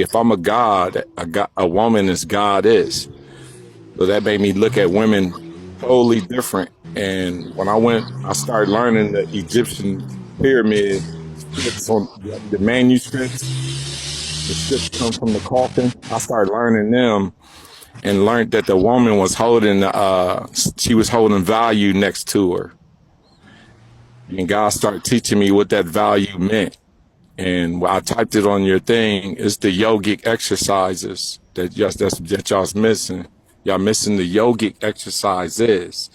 if I'm a god, a woman is goddess. So that made me look at women totally different. And when I started learning the Egyptian pyramid scripts on the manuscripts, the scripts come from the coffin. I started learning them and learned that the woman was she was holding value next to her. And God started teaching me what that value meant. And I typed it on your thing. It's the yogic exercises that y'all's missing. Y'all missing the yogic exercises.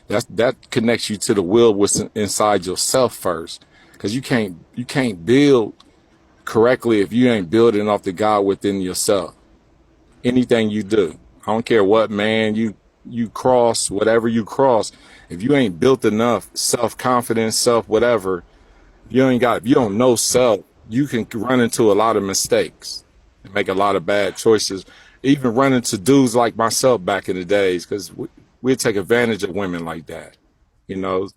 That connects you to the will what's inside yourself first, because you can't build correctly if you ain't building off the God within yourself. Anything you do, I don't care what man you cross, whatever you cross, if you ain't built enough self confidence, self whatever, if you don't know self, you can run into a lot of mistakes and make a lot of bad choices. Even run into dudes like myself back in the days, because we'd take advantage of women like that. You know,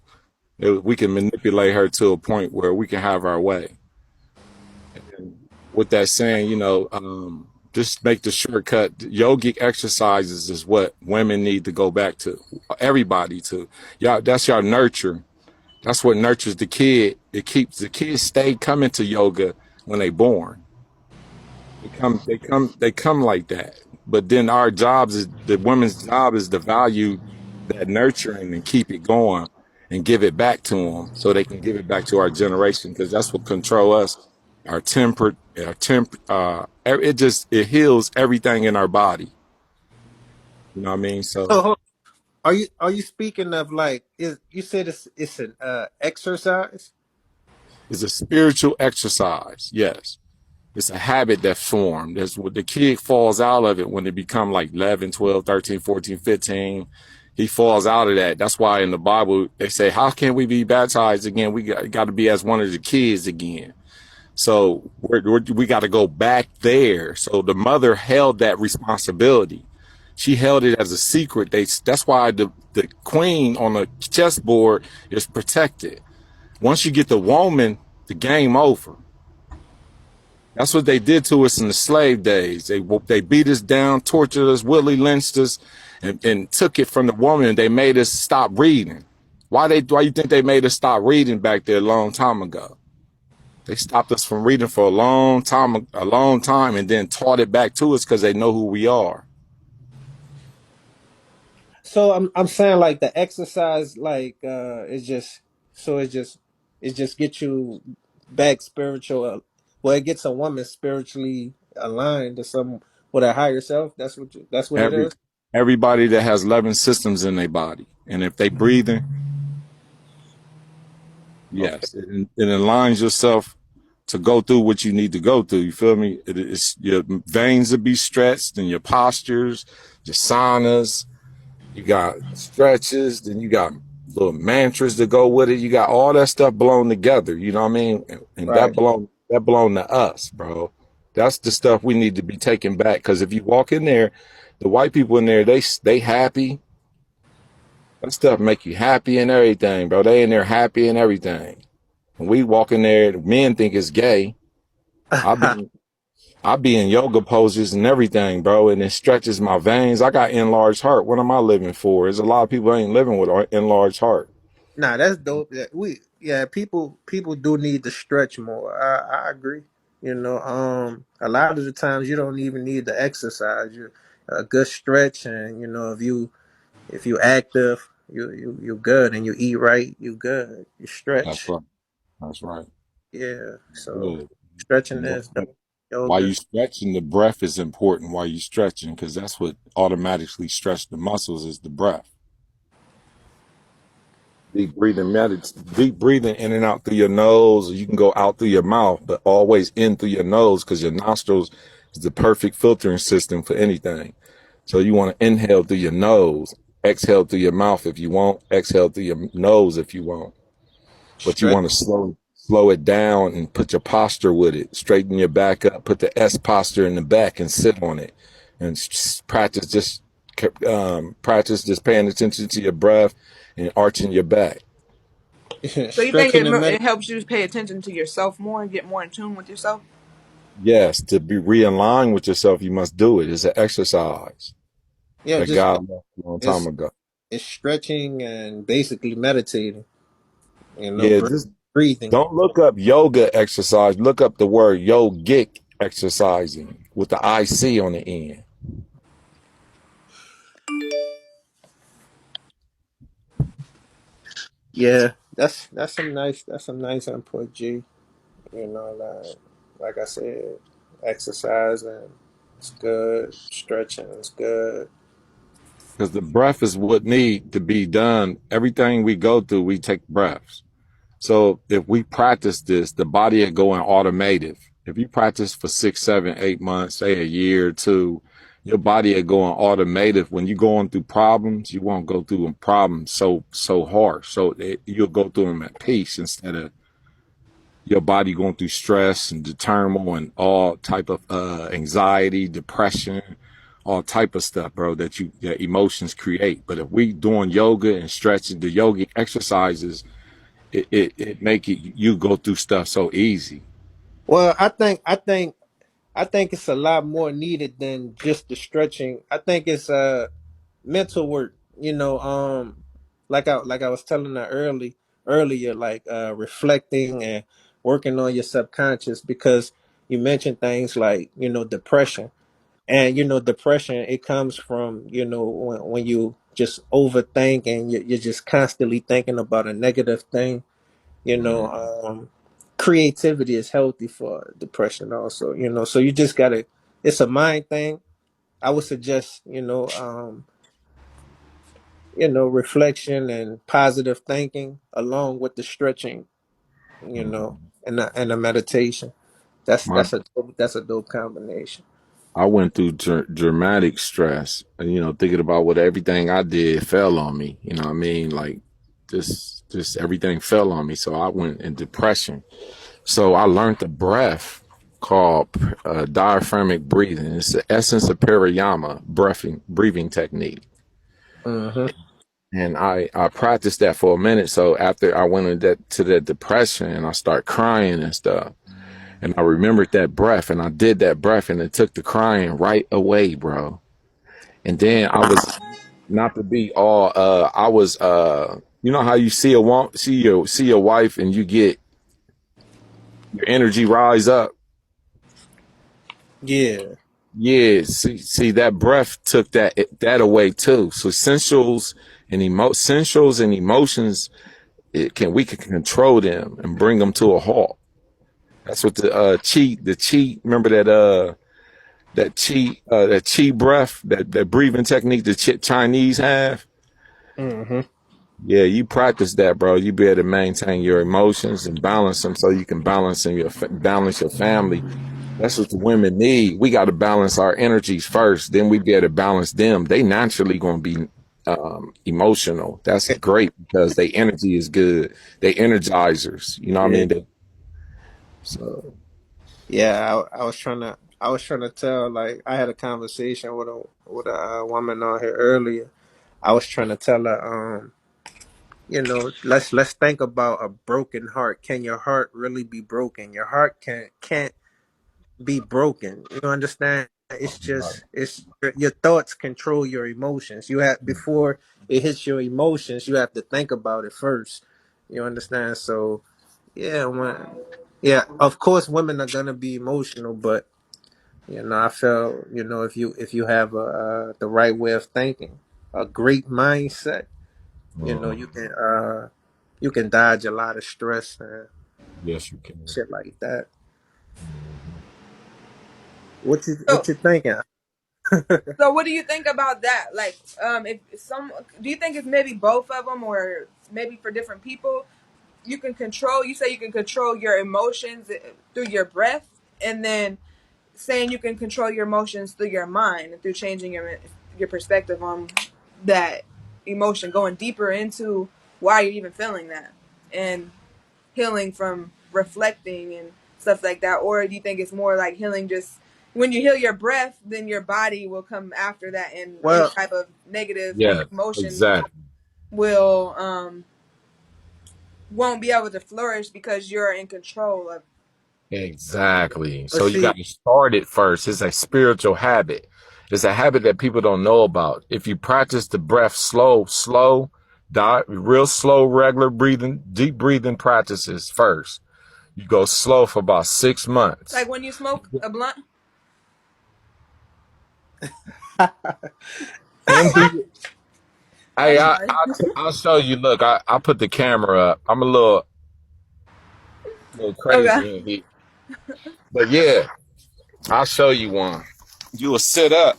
we can manipulate her to a point where we can have our way. And with that saying, just make the shortcut. Yogic exercises is what women need to go back to. Everybody to. Y'all, that's your nurture. That's what nurtures the kid. It keeps the kids stay coming to yoga when they born. They come like that. But then the women's job is to value that nurturing and keep it going and give it back to them so they can give it back to our generation, because that's what control us. It heals everything in our body. You know what I mean? So So are you speaking of like you said it's an exercise? it's a spiritual exercise. Yes. It's a habit that formed. That's what the kid falls out of it when they become like 11, 12, 13, 14, 15. He falls out of that. That's why in the Bible, they say, how can we be baptized again? We got to be as one of the kids again. So we got to go back there. So the mother held that responsibility. She held it as a secret. That's why the queen on the chessboard is protected. Once you get the woman, the game over. That's what they did to us in the slave days. They beat us down, tortured us, Willie lynched us, and took it from the woman. And they made us stop reading. Why you think they made us stop reading back there a long time ago? They stopped us from reading for a long time, and then taught it back to us because they know who we are. So I'm saying like the exercise like it's just so it's just get you back spiritual. Well, it gets a woman spiritually aligned to some with a higher self. That's what it Every is. everybody that has 11 systems in their body, and if they breathing, Okay. yes, it aligns yourself to go through what you need to go through. You feel me? It's your veins will be stretched, and your postures, your saunas. You got stretches, then you got little mantras to go with it. You got all that stuff blown together. You know what I mean? And Right. that blown to us, bro. That's the stuff we need to be taking back. Because if you walk in there, the white people in there, they happy. That stuff make you happy and everything, bro. They in there happy and everything. And we walk in there, the men think it's gay. I be I be in yoga poses and everything, bro, and it stretches my veins. I got enlarged heart. What am I living for? There's a lot of people ain't living with enlarged heart. Nah, that's dope. People do need to stretch more. I agree. A lot of the times you don't even need the exercise. You a good stretch, and if you active, you good, and you eat right, you good. You That's stretch, right. That's right. yeah. So Good. stretching And is dope. while you Yoga. stretching, the breath is important while you stretching, because that's what automatically stretch the muscles is the breath. Deep breathing in and out through your nose, or you can go out through your mouth, but always in through your nose, because your nostrils is the perfect filtering system for anything. So you want to inhale through your nose, exhale through your mouth if you want, exhale through your nose if you want. But you Stretch. want to slow it down and put your posture with it. Straighten your back up, put the S posture in the back and sit on it, and practice just paying attention to your breath and arching your back. So you think it Stretching and it meditation. helps you pay attention to yourself more and get more in tune with yourself? Yes, to be realigned with yourself, you must do it. It's an exercise Yeah, that just God left a long time it's ago. it's stretching and basically meditating. You know, Yeah, just breathing. don't look up yoga exercise. Look up the word yogic exercising with the IC on the end. Yeah, that's some nice input, G. You know, like I said, exercising it's good, stretching is good. Because the breath is what need to be done. Everything we go through, we take breaths. So if we practice this, the body will go in automative. If you practice for 6, 7, 8 months, say a year or two, your body will go in automative. When you're going through problems, you won't go through problems so hard. You'll go through them at peace instead of your body going through stress and the turmoil and all type of anxiety, depression, all type of stuff, bro, that emotions create. But if we doing yoga and stretching, the yoga exercises, it make it you go through stuff so easy. Well, I think it's a lot more needed than just the stretching. I think it's mental work. You know, like I was telling her earlier, like reflecting and working on your subconscious because you mentioned things like depression. And depression, it comes from when you just overthink and you're just constantly thinking about a negative thing. you know Mm. um Creativity is healthy for depression also. So you just gotta, it's a mind thing. I would suggest reflection and positive thinking along with the stretching, and the meditation. that's My that's a that's a dope combination. I went through dramatic stress, and thinking about what everything I did fell on me. You know what I mean? Like just everything fell on me. So I went in depression. So I learned the breath called diaphragmatic breathing. It's the essence of pranayama breathing technique. Hmm. And I practiced that for a minute. So after I went to that depression and I started crying and stuff, and I remembered that breath and I did that breath and it took the crying right away, bro. And then I was not to be all I was you know how you see your wife and you get your energy rise up. Yeah. Yeah, see that breath took that away too. So sensuals and emotions, we can control them and bring them to a halt. That's what the chi. Remember that chi breath, that breathing technique the Chinese have. Hmm. Yeah, you practice that, bro. You be able to maintain your emotions and balance them, so you can balance your family. That's what the women need. We got to balance our energies first, then we be able to balance them. They naturally going to be emotional. That's great because their energy is good. They energizers. You know what I Yeah. mean? So Yeah, I was trying to tell, like, I had a conversation with a woman on here earlier. I was trying to tell her, let's think about a broken heart. Can your heart really be broken? Your heart can't be broken. You understand? It's just it's your thoughts control your emotions. You have, before it hits your emotions, you have to think about it first. You understand? So yeah, of course women are gonna be emotional, but I feel, if you have the right way of thinking, a great mindset, uh, you can dodge a lot of stress and yes, you can. shit like that. Mhm. What So, you thinking? so what do you think about that? Like, if some, do you think it's maybe both of them, or maybe for different people? You can control. You say you can control your emotions through your breath, and then saying you can control your emotions through your mind and through changing your perspective on that emotion, going deeper into why you're even feeling that, and healing from reflecting and stuff like that. Or do you think it's more like healing just when you heal your breath, then your body will come after that, and any Well, type of negative Yeah, emotion exactly. will won't be able to flourish because you're in control of Exactly. But So you got see, to start it first. It's a spiritual habit. It's a habit that people don't know about. If you practice the breath slow, real slow, regular breathing, deep breathing practices first. You go slow for about 6 months. Like when you smoke a blunt. Then do you, I'm hey, sorry. I'll show you. Look, I put the camera up. I'm a little Okay. crazy in here. But yeah, I'll show you one. You will sit up.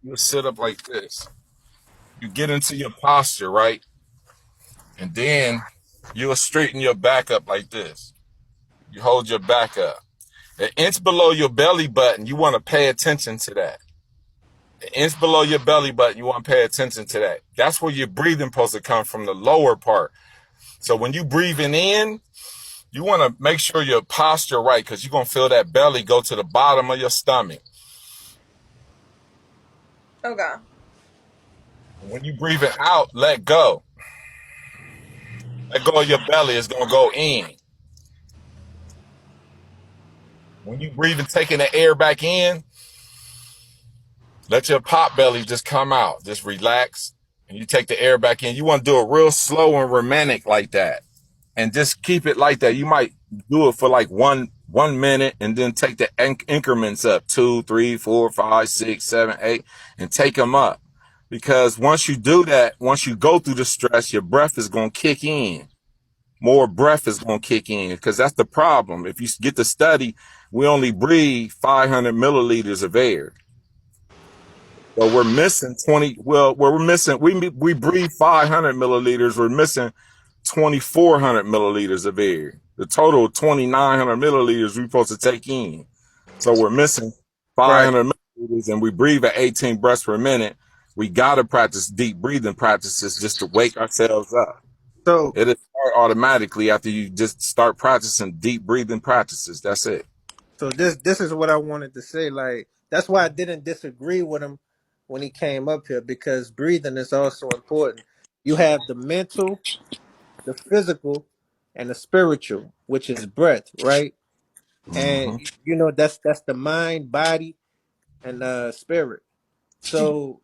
You will sit up like this. You get into your posture, right? And then you'll straighten your back up like this. You hold your back up. An inch below your belly button, you want to pay attention to that. An inch below your belly button, you want to pay attention to that. That's where your breathing supposed to come from, the lower part. So when you breathing in, you want to make sure your posture right because you're going to feel that belly go to the bottom of your stomach. Okay. And when you breathing out, let go. Let go of your belly. It's going to go in. When you breathing, taking the air back in, let your pot belly just come out. Just relax. And you take the air back in. You want to do it real slow and romantic like that. And just keep it like that. You might do it for like one minute and then take the increments up 2, 3, 4, 5, 6, 7, 8, and take them up. Because once you do that, once you go through the stress, your breath is going to kick in. More breath is going to kick in because that's the problem. If you get the study, we only breathe 500 milliliters of air. So we're missing 20. Well, we're missing. We breathe 500 milliliters. We're missing 2,400 milliliters of air. The total of 2,900 milliliters we're supposed to take in. So we're missing right. 500 milliliters, and we breathe at 18 breaths per minute. We gotta practice deep breathing practices just to wake ourselves up. So It'll start automatically after you just start practicing deep breathing practices. That's it. this is what I wanted to say. Like that's why I didn't disagree with him when he came up here because breathing is also important. You have the mental, the physical, and the spiritual, which is breath, right? And Mm-hmm. you know that's the mind, body, and spirit. So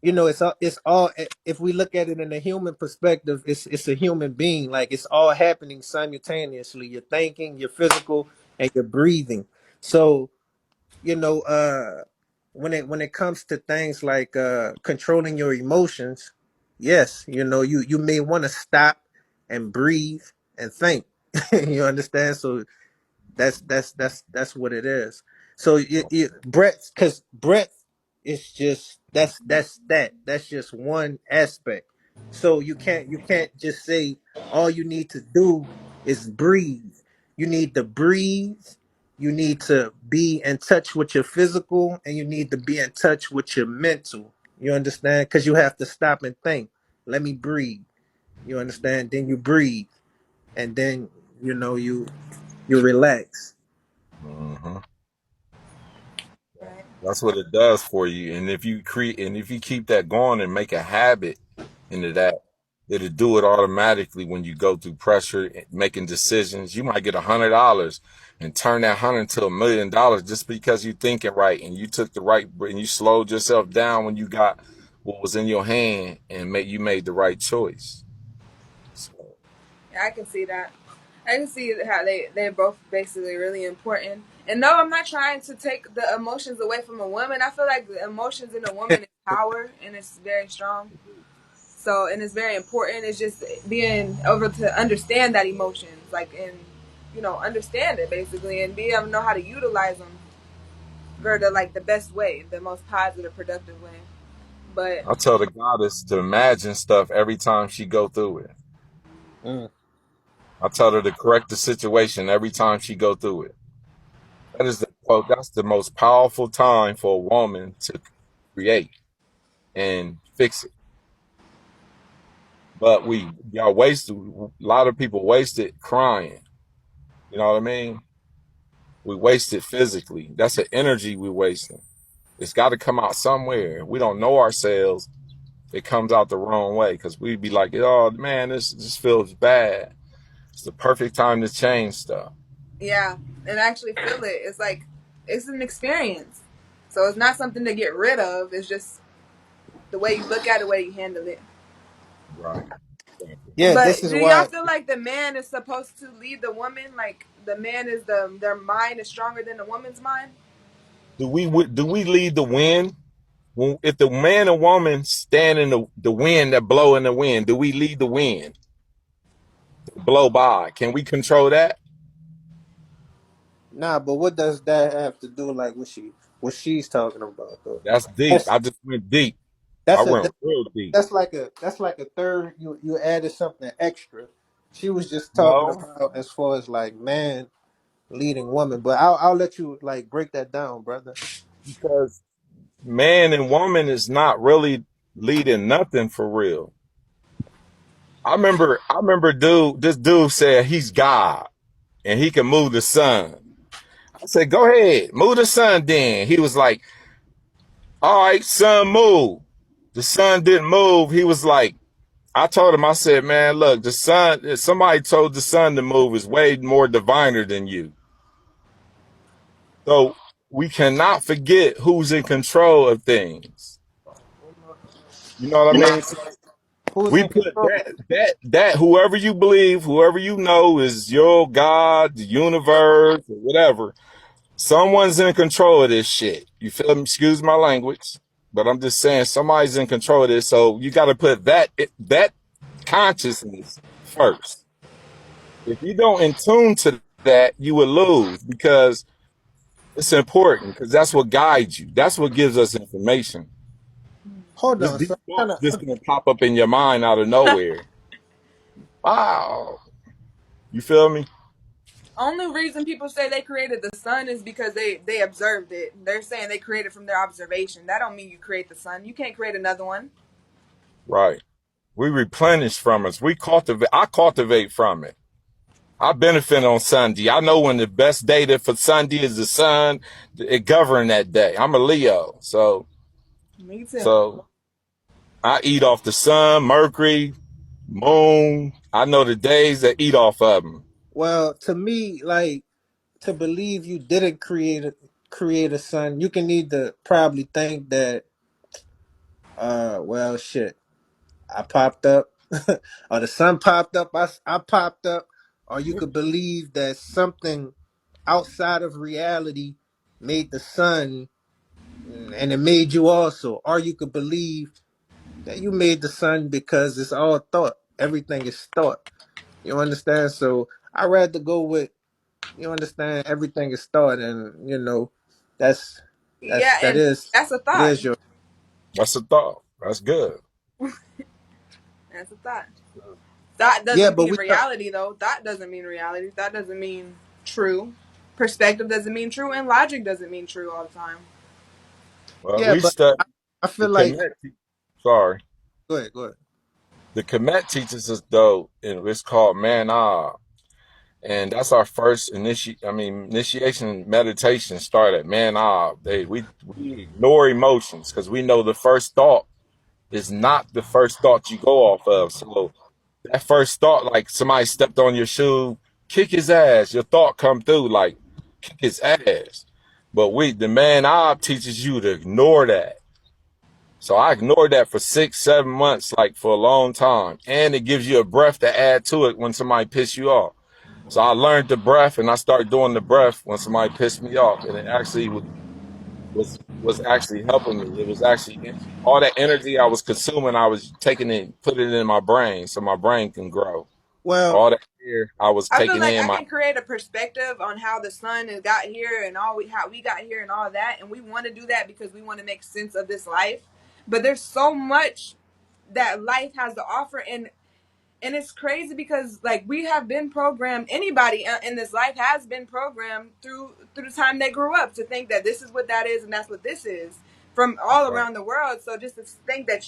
you know it's all if we look at it in a human perspective, it's a human being. Like it's all happening simultaneously. You're thinking, your physical, and your breathing. So you know when it comes to things like controlling your emotions, yes, you know you may want to stop and breathe and think. You understand? So that's what it is. So breath, because breath is just that's just one aspect. So you can't just say all you need to do is breathe. You need to breathe. You need to be in touch with your physical, and you need to be in touch with your mental. You understand? Because you have to stop and think. Let me breathe. You understand? Then you breathe, and then you relax. Mm-hmm. Right. That's what it does for you. And if you keep that going and make a habit into that, it'll do it automatically when you go through pressure, making decisions. You might get $100 and turn that 100 into $1,000,000 just because you're thinking right and you took the right and you slowed yourself down when you got what was in your hand and you made the right choice. So, Yeah, I can see that. I can see how they're both basically really important. And no, I'm not trying to take the emotions away from a woman. I feel like the emotions in a woman is power and it's very strong. So and it's very important. It's just being able to understand that emotions, like and understand it basically, and be able to know how to utilize them for the best way, the most positive, productive way. But I tell the goddess to imagine stuff every time she go through it. Mm. I tell her to correct the situation every time she go through it. That's the most powerful time for a woman to create and fix it. But y'all wasted, a lot of people wasted crying. You know what I mean? We wasted physically. That's an energy we wasting. It's got to come out somewhere. We don't know ourselves. It comes out the wrong way because we be like, oh man, this feels bad. It's the perfect time to change stuff. Yeah, and actually feel it. It's like it's an experience. So it's not something to get rid of. It's just the way you look at it, the way you handle it. Right. Exactly. Yeah, this But is do y'all why. feel like the man is supposed to lead the woman? Like the man is their mind is stronger than the woman's mind? Do we lead the wind? When, if the man and woman stand in the wind that blow in the wind, do we lead the wind to blow by? Can we control that? Nah, but what does that have to do like what she's talking about though? That's deep. That's I just went deep. I that's a went real deep. that's like a third. You added something extra. She was just talking No, about as far as like man leading woman, but I'll let you like break that down, brother. because man and woman is not really leading nothing for real. I remember this dude said he's God and he can move the sun. I said, go ahead, move the sun then. He was like, all right, sun, move. The sun didn't move. He was like, I told him, I said, man, look, the sun, if somebody told the sun to move is way more diviner than you. So we cannot forget who's in control of things. You know what I mean? So Who's we in put control? that whoever you believe, whoever you know is your God, the universe, or whatever. Someone's in control of this shit. You feel me? Excuse my language, but I'm just saying somebody's in control of this. So you got to put that consciousness first. If you don't in tune to that, you will lose because it's important because that's what guides you. That's what gives us information. Hold This on, so these I'm thoughts trying just to, gonna pop up in your mind out of nowhere. Wow. You feel me? Only reason people say they created the sun is because they observed it. They're saying they created from their observation. That don't mean you create the sun. You can't create another one. Right. We replenish from us. We cultivate. I cultivate from it. I benefit on Sunday. I know when the best data for Sunday is the sun. It govern that day. I'm a Leo, Me too. so I eat off the sun, Mercury, moon. I know the days that eat off of them. well, to me, like to believe you didn't create a son, you can need to probably think that well shit. I popped up, or the sun popped up. I popped up, or you could believe that something outside of reality made the sun, and it made you also. Or you could believe that you made the sun because it's all thought. Everything is thought. You understand? So I rather go with you understand. Everything is thought, and that's Yeah, that and is that's a it thought. is your That's a thought. That's good. That's a thought. Thought yeah. doesn't But mean we reality, though. Thought doesn't mean reality. That doesn't mean true. Perspective doesn't mean true, and logic doesn't mean true all the time. Well, yeah, we but study I the feel like Kemet. Sorry, go ahead, go ahead. the Kemet teaches us though, and it's called Manab. And that's our first initiation meditation start at man we ignore emotions because we know the first thought is not the first thought you go off of. So that first thought, like somebody stepped on your shoe, kick his ass. Your thought come through like kick his ass. But the man teaches you to ignore that. So I ignored that for 6, 7 months, like for a long time. And it gives you a breath to add to it when somebody piss you off. So I learned the breath and I started doing the breath when somebody pissed me off. And it actually was actually helping me. It was actually all that energy I was consuming, I was taking it, putting it in my brain so my brain can grow. Well, All that air I was I feel taking like in I my can create a perspective on how the sun has got here and how we got here and all that, and we want to do that because we want to make sense of this life. But there's so much that life has to offer, and it's crazy because like we have been programmed. Anybody in this life has been programmed through the time they grew up to think that this is what that is and that's what this is from all right. around the world. So just to think that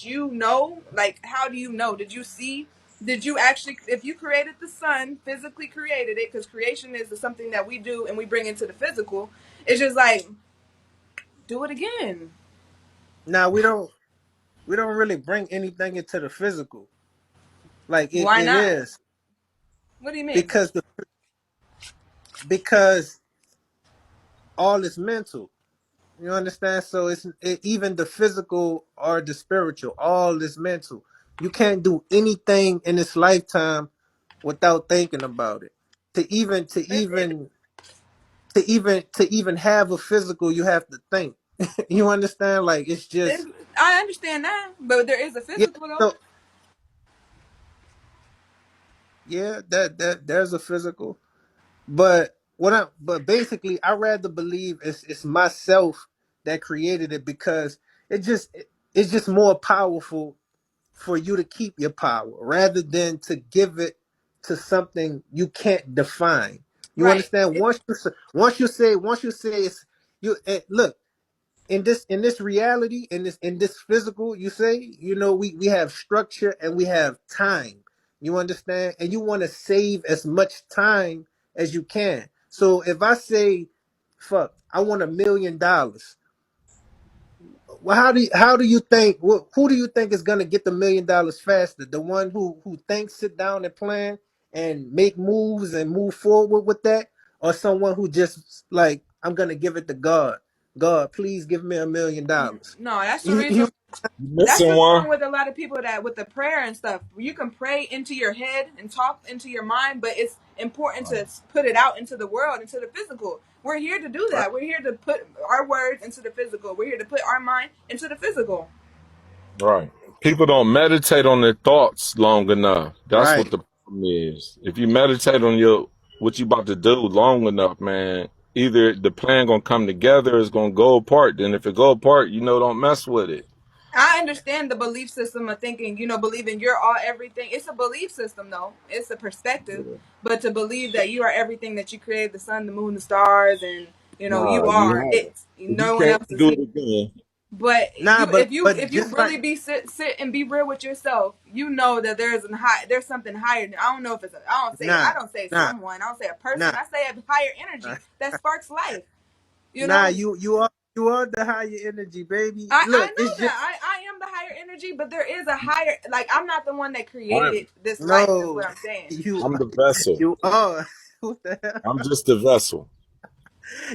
like how do you know? Did you see? Did you actually, if you created the sun, physically created it, because creation is something that we do and we bring into the physical, it's just like, do it again. now we don't really bring anything into the physical. Like it, Why it not? is What do you mean? because because all is mental. You understand? So even the physical or the spiritual, all is mental. You can't do anything in this lifetime without thinking about it. To even to It, it, even to even have a physical, you have to think. You understand? Like it's it, just I understand that, but there is a yeah. physical though. So yeah, that there's a physical, but basically I rather believe it's myself that created it because it's just more powerful for you to keep your power rather than to give it to something you can't define. You Right. understand? Once you say it's you look in this reality in this physical, you say, we have structure and we have time. You understand? And you want to save as much time as you can. So if I say, fuck, I want $1 million, well, how do you think? Who do you think is gonna get the $1 million faster? The one who thinks, sit down and plan and make moves and move forward with that, or someone who just like, I'm gonna give it to God. God, please give me $1 million. No, that's the You, you reason. You That's missing what's one. wrong with a lot of people, that with the prayer and stuff. You can pray into your head and talk into your mind, but it's important to put it out into the world, into the physical. We're here to do right, that. We're here to put our words into the physical. We're here to put our mind into the physical. Right. People don't meditate on their thoughts long enough. That's what right. the problem is. If you meditate on your what you about to do long enough, man, either the plan gonna come together or it's gonna go apart. Then if it go apart, don't mess with it. I understand the belief system of thinking, believing you're all everything. It's a belief system, though. It's a perspective. But to believe that you are everything that you created, the sun, the moon, the stars, and you Nah, you are have it. it. If you No one can't else is do here. it again, But Nah, you, but if you just like really be sit and be real with yourself, you know that there's something higher. I don't know if it's I nah, don't say nah, someone, I don't say a person, nah, I say a higher nah. energy that sparks life. You Nah, know, you are the higher energy, baby. I Look, know it's just that I am the higher energy, but there is a higher, like, I'm not the one that created I'm this life. Is no, what I'm saying. you I'm the vessel. you are. What the I'm hell? just the vessel.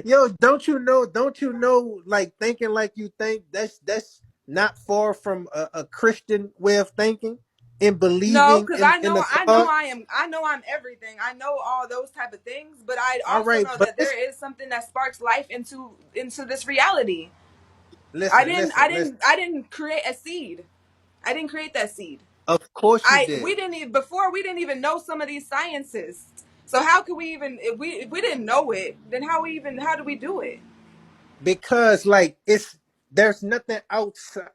Yo, don't you know, like thinking like you think, that's not far from a Christian way of thinking and No, believing because in a God. I know I'm everything. I know all those type of things, but I All also right, know but that there is something that sparks life into this reality. listen, listen, listen. I didn't create a seed. I didn't create that seed. Of course you I did. we didn't even before we didn't even know some of these sciences. So how could we even, if we didn't know it, then how do we do it? Because like there's nothing outside.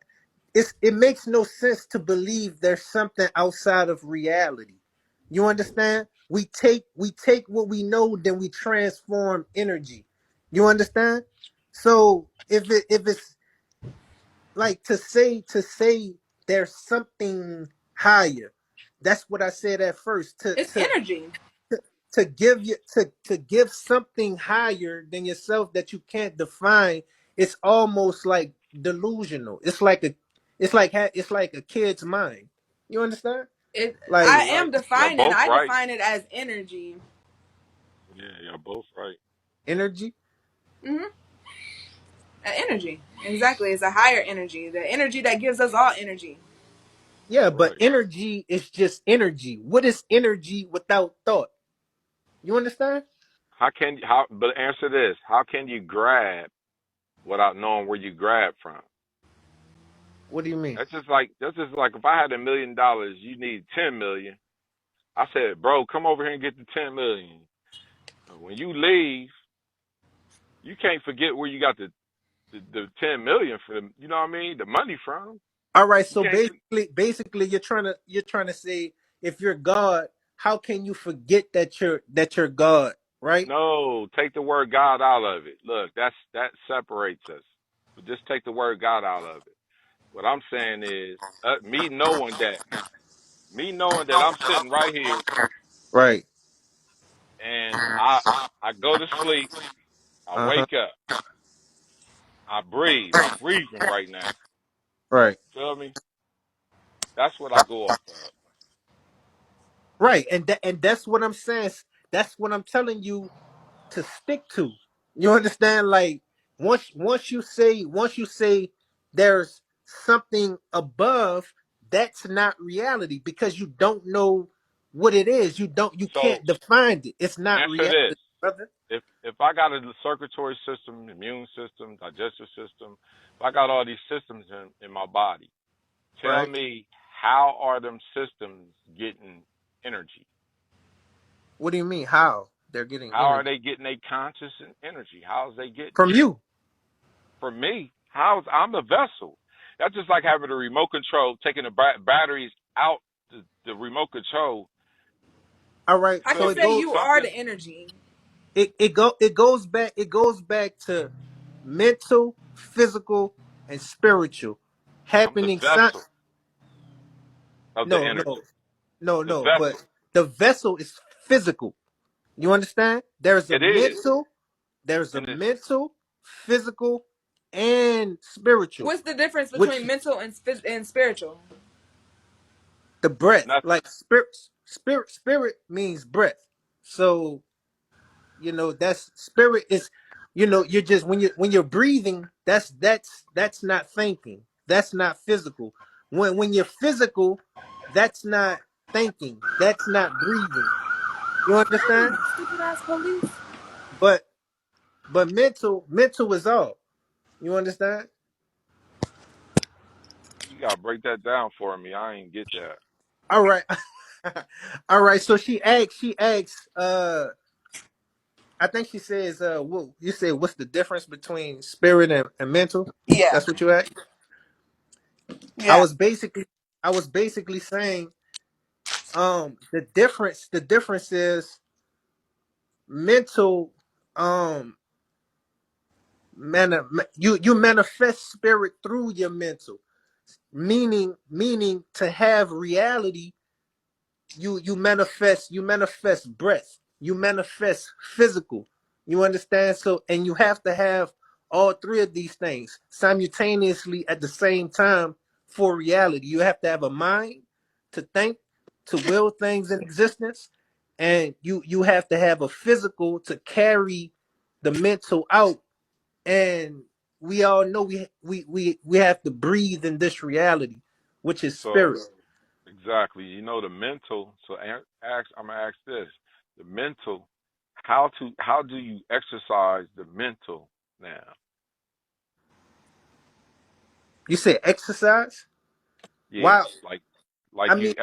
It makes no sense to believe there's something outside of reality. You understand? We take what we know, then we transform energy. You understand? So if it's like to say there's something higher, that's what I said at first. To It's to energy. to give you to give something higher than yourself that you can't define, it's almost like delusional. It's like a kid's mind. You understand? You're Like I am right. Y'all defining. both I right. define it as energy. Yeah, y'all both right. energy. Hmm. Energy, exactly. It's a higher energy, the energy that gives us all energy. Yeah, but Right. energy is just energy. What is energy without thought? You understand? But answer this. How can you grab without knowing where you grab from? What do you mean? That's just like if I had $1 million, you need 10 million. I said, bro, come over here and get the 10 million. When you leave, you can't forget where you got the 10 million from. You know what I mean? The money from. All right, You so can't. basically you're trying to say, if you're God, how can you forget that you're God, right? No, take the word God out of it. Look, that separates us. But just take the word God out of it. What I'm saying is, me knowing that I'm sitting right here, Right. and I go to sleep, I Uh-huh. wake up, I breathe, I'm breathing right now. Right. Feel me? That's what I go off of. Right. And that's what I'm saying. That's what I'm telling you. to stick to. You understand? Like once you say there's something above, that's not reality because you don't know what it is. You So can't define it. It's not answer reality, this: brother. if I got a circulatory system, immune system, digestive system, if I got all these systems in my body, tell Right? me how are them systems getting energy? What do you mean? How they're getting How are energy they getting a conscious and energy? How's they getting from it? you? For me, how's I'm the vessel. That's just like having a remote control, taking the batteries out the remote control, All right. I So can plug it say in goes. you are something. the energy. It goes back to mental, physical, and spiritual I'm the happening. vessel of the No, no, energy. no, The no. But vessel. the vessel is physical. You understand? There's a It is. mental, there's a And it's mental, physical, and spiritual. What's the difference Which between mental and and spiritual? the breath, nothing. like spirit means breath. So that's spirit is. You're just when you're breathing. That's not thinking. That's not physical. When you're physical, that's not thinking. That's not breathing. You understand? Stupid ass police. But mental is all. You understand? You gotta break that down for me. I ain't get that. All right. All right. So she asks, I think she says, you said, what's the difference between spirit and mental? Yeah, That's what you asked. I yeah. was basically, I was basically saying, the difference is mental, um, you manifest spirit through your mental, meaning to have reality. You manifest breath, you manifest physical. You understand? So, and you have to have all three of these things simultaneously at the same time for reality. You have to have a mind to think, to will things in existence, and you have to have a physical to carry the mental out. And we all know we have to breathe in this reality, which is So spirit. exactly. You know the mental. So ask. I'm gonna ask this: the mental. How do you exercise the mental now? You say exercise. Yeah, Wow. like I you mean,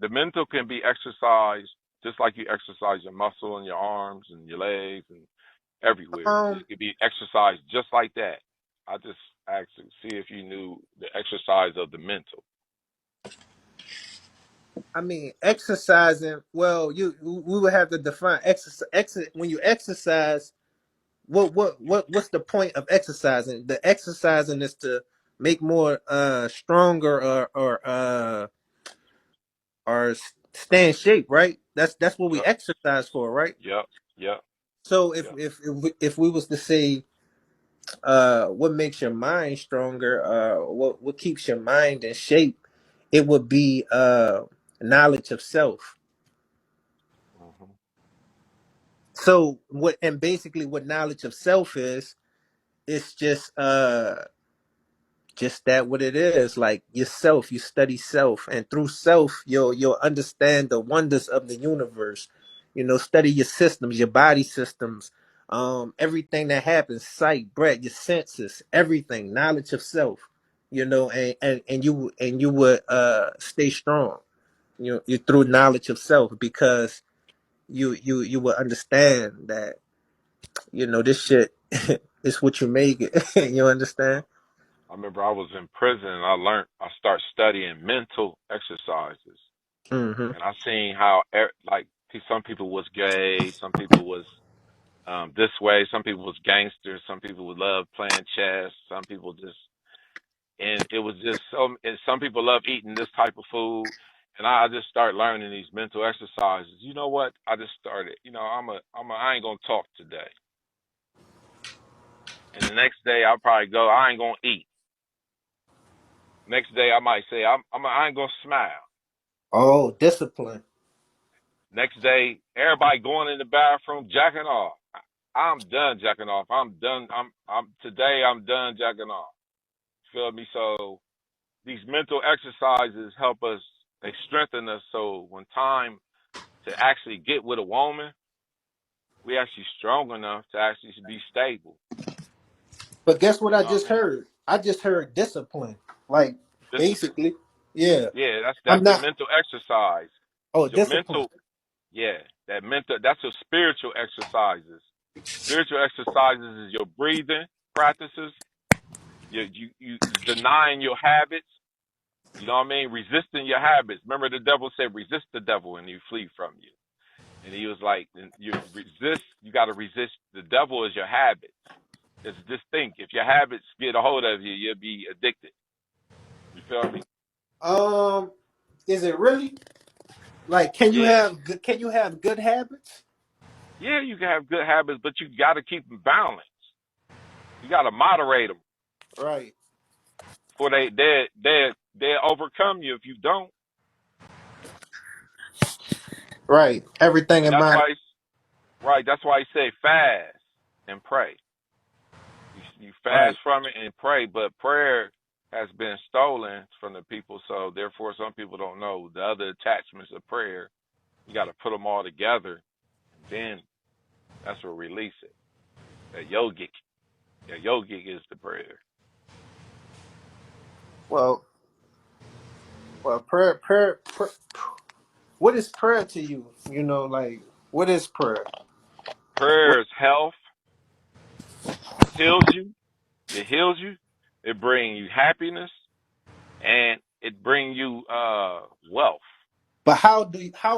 the mental can be exercised just like you exercise your muscle in your arms and your legs and everywhere. um, It could be exercised just like that. I just asked to see if you knew the exercise of the mental. exercising. Well, we would have to define exercise. When you exercise, what's the point of exercising? The exercising is to make more stronger or stay in shape, right? That's what we Yep, exercise for, right? yep, yep, So if yep. if if we was to say what makes your mind stronger, what keeps your mind in shape, it would be knowledge of self. Hmm. So what, and basically what knowledge of self is, it's just that what it is, like yourself. You study self, and through self you'll understand the wonders of the universe. Study your systems, your body systems, everything that happens, sight, breath, your senses, everything. Knowledge of self. And you would stay strong, you through knowledge of self, because you will understand that this shit is what you make it. You Uh, understand? I remember I was in prison and I start studying mental exercises, Hmm. and I seen how like some people was gay, some people was this way, some people was gangsters, some people would love playing chess, some people just and it was just so and some people love eating this type of food, and I just started learning these mental exercises. You know what? I just started. I ain't gonna talk today, and the next day I'll probably go. I ain't gonna eat. Next day I might say I ain't gonna smile. Oh, discipline. Next day everybody going in the bathroom jacking off. I'm done jacking off. I'm done. I'm today. I'm done jacking off. Feel me? So these mental exercises help us. They strengthen us. So when time to actually get with a woman, we actually strong enough to actually be stable. But guess what You I know what just I mean? heard? I just heard discipline. Like Discipline. basically, yeah. Yeah, I'm that's the not. mental exercise. Oh, Your discipline. mental, yeah, that mental. That's your spiritual exercises. Spiritual exercises is your breathing practices. You denying your habits. You know what I mean? Resisting your habits. Remember, the devil said, "Resist the devil, and he flee from you." And he was like, "You resist. You got to resist. The devil is your habits. It's just think. If your habits get a hold of you, you'll be addicted. You feel me? Um, is it really like? Can you Yeah, have good? Can you have good habits? yeah. You can have good habits, but you got to keep them balanced. You got to moderate them, Right. for they overcome you if you don't. Right. Everything And in that's mind. why, right? That's why he say fast and pray. You fast Right. from it and pray, but prayer has been stolen from the people, so therefore some people don't know the other attachments of prayer. You got to put them all together, and then that's what release it. That yogic, yeah, yogic is the prayer. Well, prayer. What is prayer to you? You know, like what is prayer? What? Prayer is health, heals you. It heals you. It brings you happiness, and it brings you wealth. But how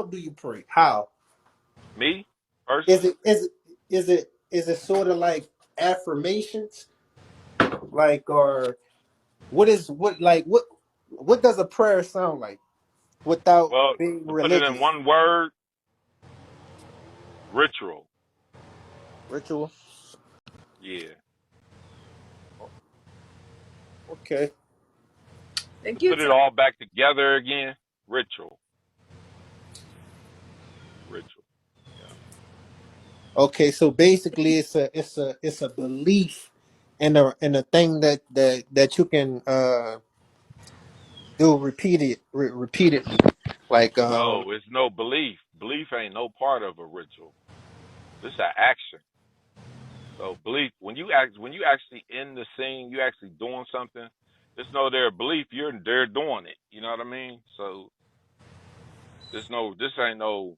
do you pray? How Me is personally, it? Is it sort of like affirmations? Like or what is what like what does a prayer sound like without well, being to put it in religious? one word, ritual. Ritual. Yeah. Okay. To Thank you, put it Tom. all back together again, ritual. Ritual. Yeah. Okay. So basically, it's a belief and a thing that you can do repeatedly. Like No, it's no belief. Belief ain't no part of a ritual. This is an action. So belief, when you actually in the scene, you actually doing something. There's no their belief. They're doing it. You know what I mean? So this ain't no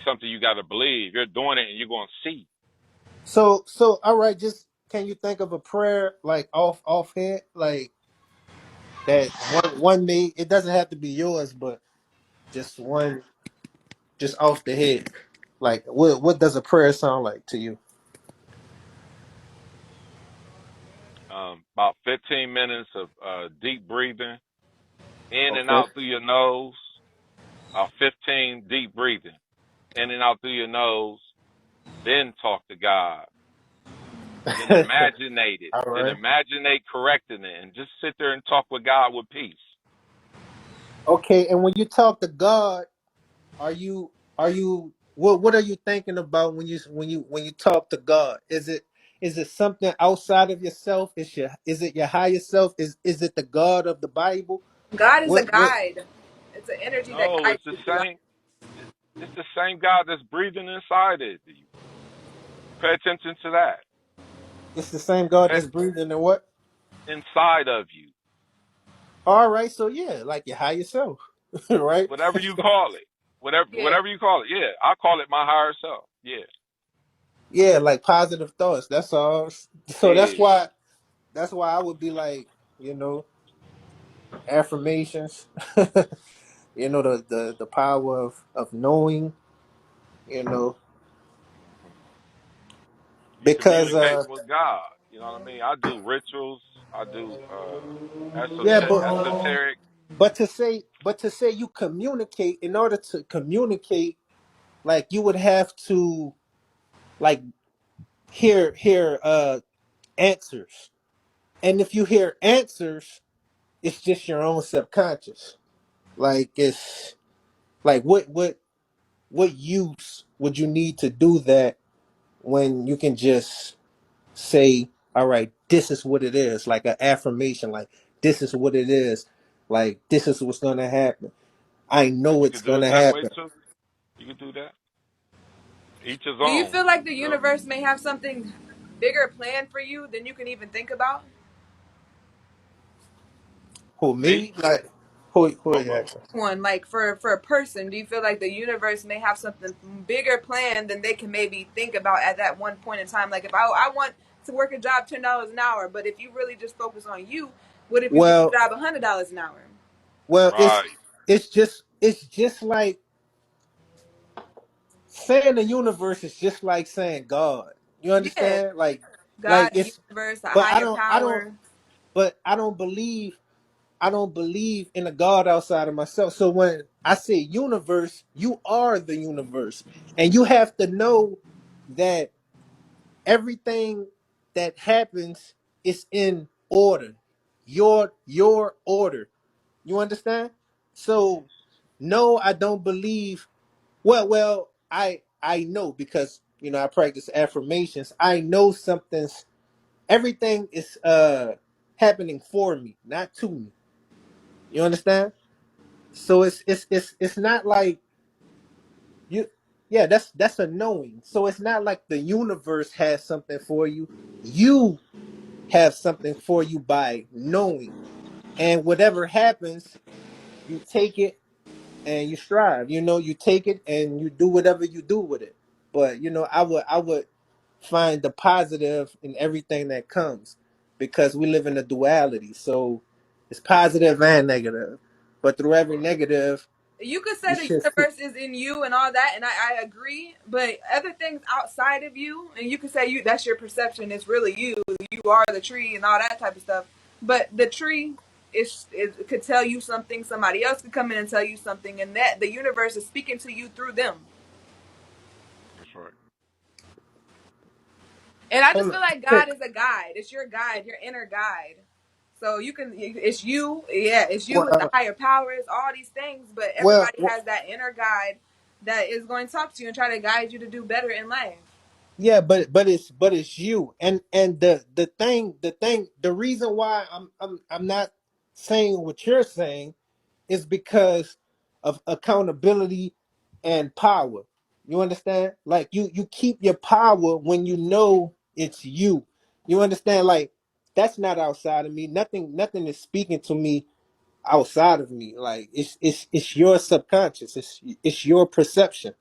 something you got to believe. You're doing it and you're gonna see. so all right. Just can you think of a prayer like off head like that one made? It doesn't have to be yours, but just one just off the head. Like what does a prayer sound like to you? About 15 minutes of deep breathing in and Okay. out through your nose. About 15 deep breathing in and out through your nose. Then talk to God. Then imaginate it. All Then right. imaginate correcting it, and just sit there and talk with God with peace. Okay, and when you talk to God, are you what are you thinking about when you talk to God? Is it something outside of yourself? Is it your higher self? Is it the God of the Bible? God is a What guide. It's an energy that No, guides it's the you through life. same. It's the same God that's breathing inside of you. Pay attention to that. it's the same God Pay, that's breathing and what? inside of you, All right, so yeah, like your higher self, right? whatever you call it, Yeah. whatever you call it. Yeah, I call it my higher self. Yeah, Yeah, like positive thoughts. That's all. So that's yeah. why I would be like, you know, affirmations. The power of knowing. You know, Mhm. You because communicating with God. You know what I mean? I do rituals. I do yeah, esoteric. but to say you communicate in order to communicate, like you would have to like hear answers, and if you hear answers, it's just your own subconscious. Like it's like what. what use would you need to do that when you can just say, all right, this is what it is, like an affirmation, like this is what it is, like this is what's gonna happen. I But know you it's could do it gonna that way happen. too. You could do that. Each his Do you own. feel like the You know. universe may have something bigger planned for you than you can even think about? Who Me? me? Like who are Oh, you asking? One, like for a person, do you feel like the universe may have something bigger planned than they can maybe think about at that one point in time? Like if I want to work a job $10 an hour, but if you really just focus on you, what if you get Well, a job $100 an hour? well, right. it's just like saying the universe is just like saying God. You Yeah, understand? Like God, the it's, universe, a but higher power. I don't believe in a God outside of myself. So when I say universe, you are the universe. And you have to know that everything that happens is in order. Your order. You understand? So no, I don't believe I know because I practice affirmations. I know something's everything is happening for me, not to me. You understand? So it's not like you yeah, that's a knowing. So it's not like the universe has something for you. You have something for you by knowing. And whatever happens, you take it and you strive. You take it and you do whatever you do with it. But I would find the positive in everything that comes because we live in a duality. So it's positive and negative. But through every Right. negative, You could say you the should see. universe is in you and all that, and I agree. But other things outside of you, and you could say you that's your perception. It's really you. You are the tree and all that type of stuff. But the tree it could tell you something. Somebody else could come in and tell you something, and that the universe is speaking to you through them. That's right. And I just Hold feel on. like God is a guide. It's your guide, your inner guide. So you can, it's you, yeah, it's you Well, with the higher powers, all these things. But well, everybody has that inner guide that is going to talk to you and try to guide you to do better in life. yeah, but it's you, and the reason why I'm not saying what you're saying is because of accountability and power. You understand? Like you keep your power when you know it's you. You understand? Like that's not outside of me. Nothing is speaking to me outside of me. Like it's your subconscious. It's your perception.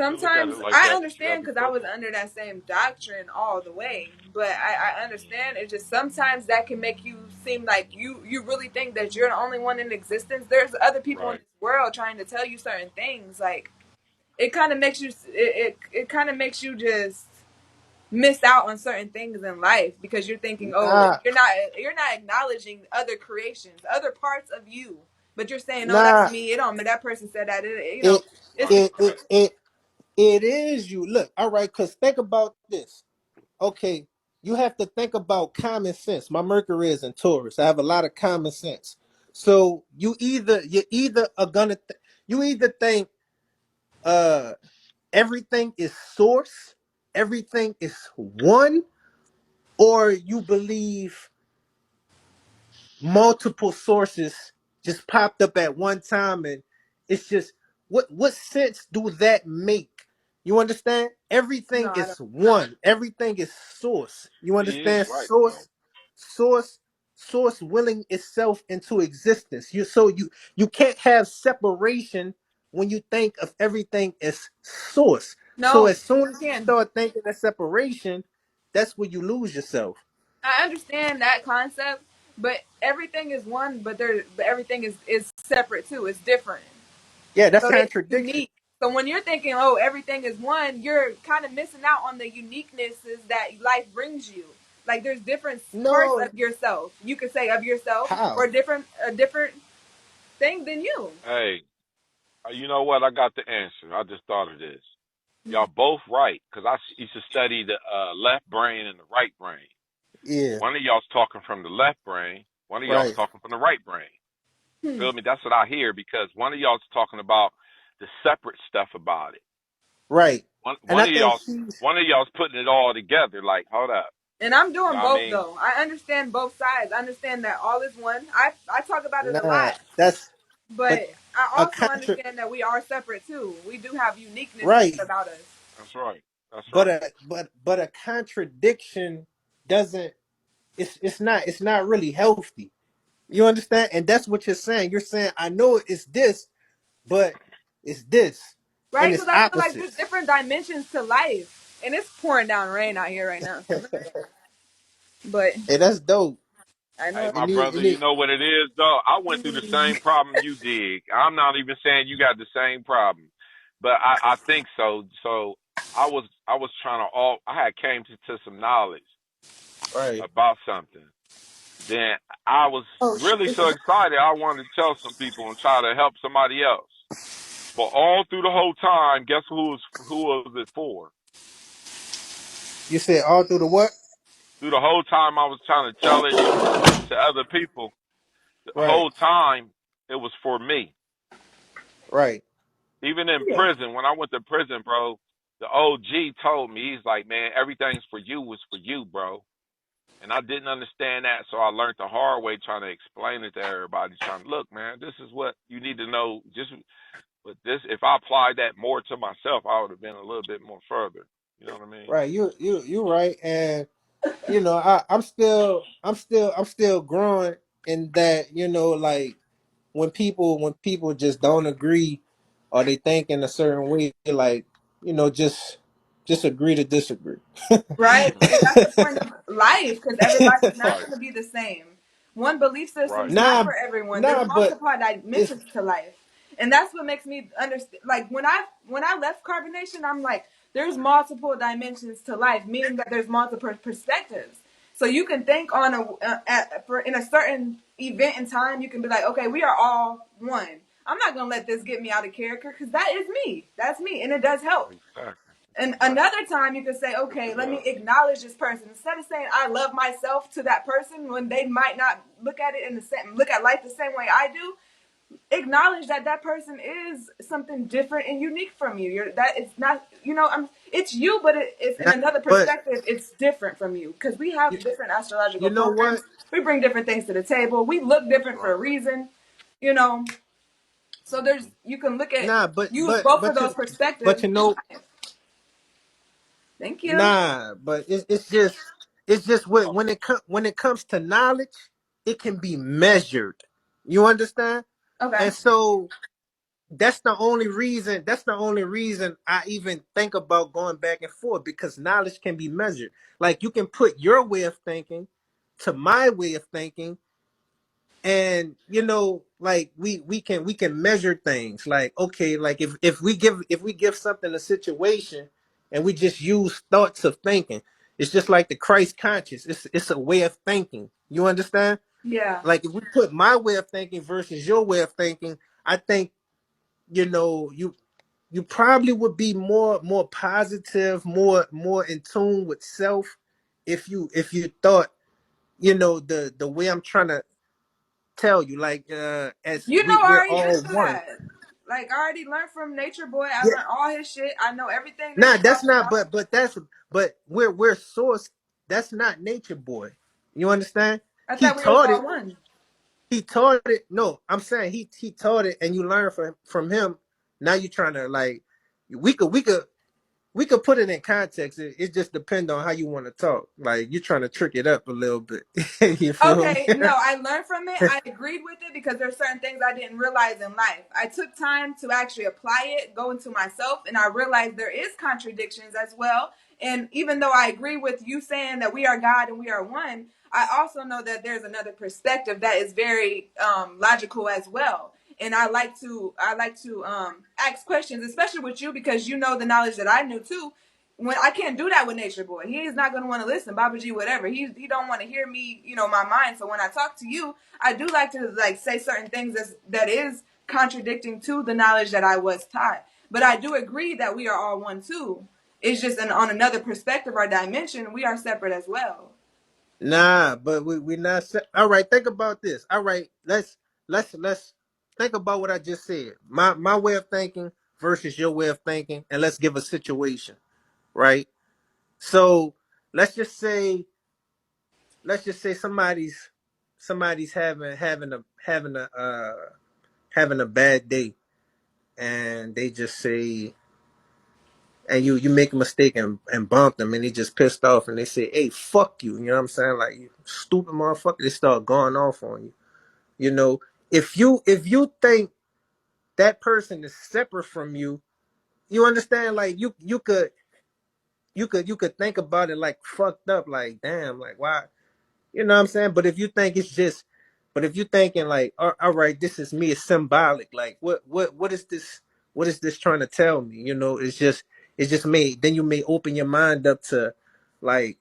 You look at Sometimes it like I that. You gotta understand be because I was perfect. under that same doctrine all the way. But I understand it's just sometimes that can make you seem like you really think that you're the only one in existence. There's other people in Right. this world trying to tell you certain things. Like it kind of makes you it kind of makes you just miss out on certain things in life because you're thinking, oh, Nah, you're not acknowledging other creations, other parts of you, but you're saying, oh, that's nah. me. It don't. That person said that. It It's Right. it because it Right. it, it is you. Look, all right, because think about this. Okay, you have to think about common sense. My Mercury is in Taurus. I have a lot of common sense. So you either are gonna you either think uh everything is source, everything is one, or you believe multiple sources just popped up at one time, and it's just what sense do that make? You understand? no, Everything I is don't. one. Everything is source. You He is understand? right though. Source source willing itself into existence. You can't have separation when you think of everything as source. So No, as soon as you can. start thinking of separation, that's where you lose yourself. I understand that concept, but everything is one, but everything is separate too. It's different. Yeah, that's So it's contradiction. unique. So when you're thinking, oh, everything is one, you're kind of missing out on the uniquenesses that life brings you. Like there's different parts No, of yourself. You could say of yourself or how? a different thing than you. Hey, you know what? I got the answer. I just thought of this. Y'all both right, because used to study the left brain and the right brain. Yeah, One of y'all's talking from the left brain. One of y'all's right. talking from the right brain. Feel me? That's what I hear because one of y'all's talking about the separate stuff about it. Right. One And one I of think y'all she's one of y'all's putting it all together. Like, hold up. And I'm You know doing what I both mean? though. I understand both sides. I understand that all is one. I talk about it a nah. lot, That's but but I a also contra. understand that we are separate too. We do have uniquenesses Right. about us. That's right. That's But right. a contradiction doesn't. It's not really healthy. You understand? And that's what you're saying. You're saying I know it's this, but it's this, and Right? it's Because I feel like there's opposites. different dimensions to life. And it's pouring down rain out here right now. But And that's dope. I Hey, know. my And brother, you it, know what it is, though? I went through the same problem you did. I'm not even saying you got the same problem, but I think so. So I was trying to all I had came to some knowledge right. about something. Then I was Oh, really it's, so excited. I wanted to tell some people and try to help somebody else. But all through the whole time, guess who was it for? you said all through the what? Through the whole time I was trying to tell it to other people. The Right. whole time it was for me. Right. Even in Yeah. prison, when I went to prison, bro, the OG told me, he's like, man, everything's for you was for you, bro. And I didn't understand that, so I learned the hard way trying to explain it to everybody, trying to look, man, this is what you need to know. Just but this if I applied that more to myself, I would have been a little bit more further. You know what I mean? Right. You right. And I'm still growing in that, like when people just don't agree or they think in a certain way, like, just agree to disagree. Right? And that's the point of life because everybody's not Right, going to be the same. One belief system's right. not Nah, for everyone. There's nah, but multiple it's dimensions to life. And that's what makes me understand. Like when I left carbonation, I'm like, there's multiple dimensions to life, meaning that there's multiple perspectives. So you can think on for in a certain event in time, you can be like, okay, we are all one. I'm not gonna let this get me out of character because that is me. That's me, and it does help. Exactly. And Exactly. another time you could say, Yes, okay, it let me does. acknowledge this person. Instead of saying I love myself to that person when they might not look at it in the same look at life the same way I do, acknowledge that that person is something different and unique from you. You're that it's not it's you, but it's in not, another but perspective. It's different from you because we have you, different you astrological know what? programs. We bring different things to the table. We look That's different for a right. reason, you know. So there's Hmm. you can look at Nah, use both of those but perspectives you in know, life. Thank you. nah, but it's just when it comes to knowledge, it can be measured. You understand? Okay. And so that's the only reason I even think about going back and forth, because knowledge can be measured. Like you can put your way of thinking to my way of thinking, and like we can measure things. Like, okay, like if we give something a situation and we just use thoughts of thinking, it's just like the Christ conscious. It's a way of thinking. You understand? Yeah. Like if we put my way of thinking versus your way of thinking, I think you probably would be more positive, more in tune with self, if you thought, the way I'm trying to tell you, like, as You know, we're I already been all through one. that. Like, I already learned from Nature Boy. I Yeah, learned all his shit. I know everything that nah, he that's talks not. about. But we're source. That's not Nature Boy. You understand? I He thought we was taught all it. one. He taught it. No, I'm saying he taught it, and you learn from him. Now you're trying to, like, we could put it in context. It just depends on how you want to talk. Like, you're trying to trick it up a little bit. You feel me? Okay, no, I learned from it. I agreed with it because there's certain things I didn't realize in life. I took time to actually apply it, go into myself, and I realized there is contradictions as well. And even though I agree with you saying that we are God and we are one, I also know that there's another perspective that is very logical as well. And I like to ask questions, especially with you because you know the knowledge that I knew too. When I can't do that with Nature Boy, he is not going to want to listen. Baba G, whatever. He don't want to hear me, my mind. So when I talk to you, I do like to like say certain things that is contradicting to the knowledge that I was taught. But I do agree that we are all one too. It's just on another perspective or dimension, we are separate as well. Nah, but we not. All right, think about this. All right, let's. let's think about what I just said. My way of thinking versus your way of thinking, and let's give a situation, right? So let's just say somebody's having a bad day, and they just say, and you make a mistake and bump them, and they just pissed off, and they say, "Hey, fuck you," you know what I'm saying? Like, you stupid motherfucker. They start going off on you. You know, if you think that person is separate from you, you understand? Like, you could think about it like fucked up, like, damn, like, why? You know what I'm saying? But if you're thinking like, all right, this is me, it's symbolic. Like, what is this? What is this trying to tell me? You know, it's just me. Then you may open your mind up to, like,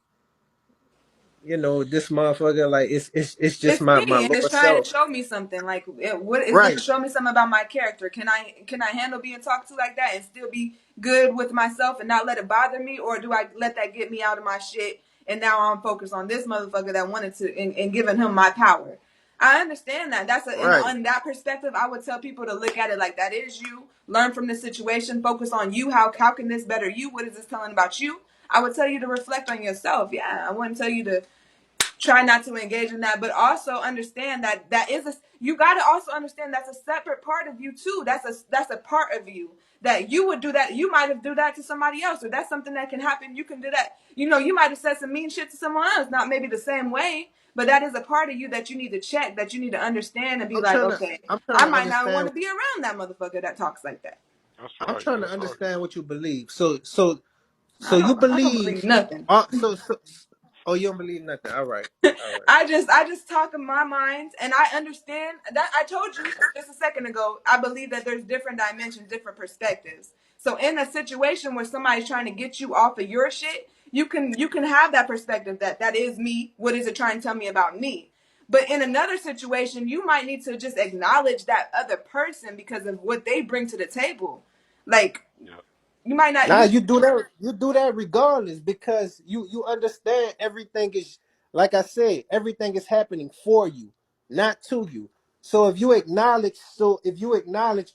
this motherfucker. Like, it's just It's my me, and lower it's trying to self. show me something. Like, what it's gonna Right, show me something about my character. Can I handle being talked to like that and still be good with myself and not let it bother me, or do I let that get me out of my shit? And now I'm focused on this motherfucker that wanted to and giving him my power. I understand that. That's a in right. on that perspective. I would tell people to look at it like that is you. Learn from the situation. Focus on you. How can this better you? What is this telling about you? I would tell you to reflect on yourself. Yeah, I wouldn't tell you to try not to engage in that, but also understand that you got to also understand that's a separate part of you too. That's a part of you that you would do that. You might have do that to somebody else, or that's something that can happen. You can do that. You might have said some mean shit to someone else, not maybe the same way, but that is a part of you that you need to check, that you need to understand and be I'm like, trying to okay, I'm trying I to might not want understand. to be around that motherfucker that talks like that. That's I'm right. trying to That's right. understand what you believe. So you I don't believe believe. nothing. Oh, you don't believe nothing. All right. All right. I just talk in my mind, and I understand that I told you just a second ago. I believe that there's different dimensions, different perspectives. So in a situation where somebody's trying to get you off of your shit, you can have that perspective that is me. What is it trying to tell me about me? But in another situation, you might need to just acknowledge that other person because of what they bring to the table. Like, Yeah. you might not Nah, you you do that. You do that regardless, because you understand everything is, like I said, everything is happening for you, not to you. So if you acknowledge,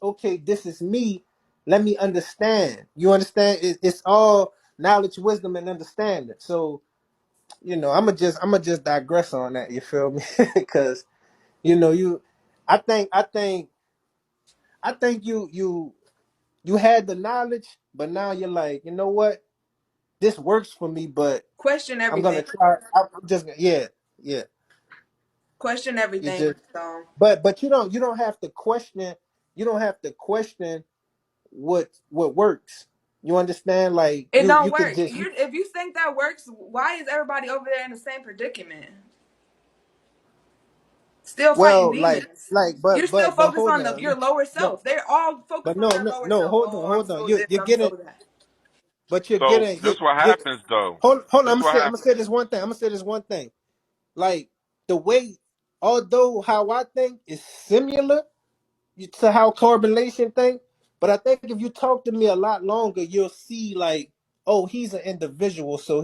okay, this is me. Let me understand. You understand? It's all knowledge, wisdom, and understanding. So I'm gonna just digress on that. You feel me? Because you, I think you had the knowledge, but now you're like, you know what? This works for me, but question I'm gonna everything. try. I'm just yeah. Question You everything. just So but you don't have to question. You don't have to question what works. You understand? Like it you don't can work. just If you think that works, why is everybody over there in the same predicament? Still fighting well like demons. like You're still but focused hold on on. your lower No, self. They're all but focused no on their no lower no self. hold on Oh, I'm hold on. so You're this, you're I'm getting so that. but you're So getting this what you happens though. hold on. This what I'm gonna say happens. this one thing. I'm gonna say this one thing. Like the way, although how I think is similar to how correlation think, but I think if you talk to me a lot longer, you'll see like, oh, he's an individual. So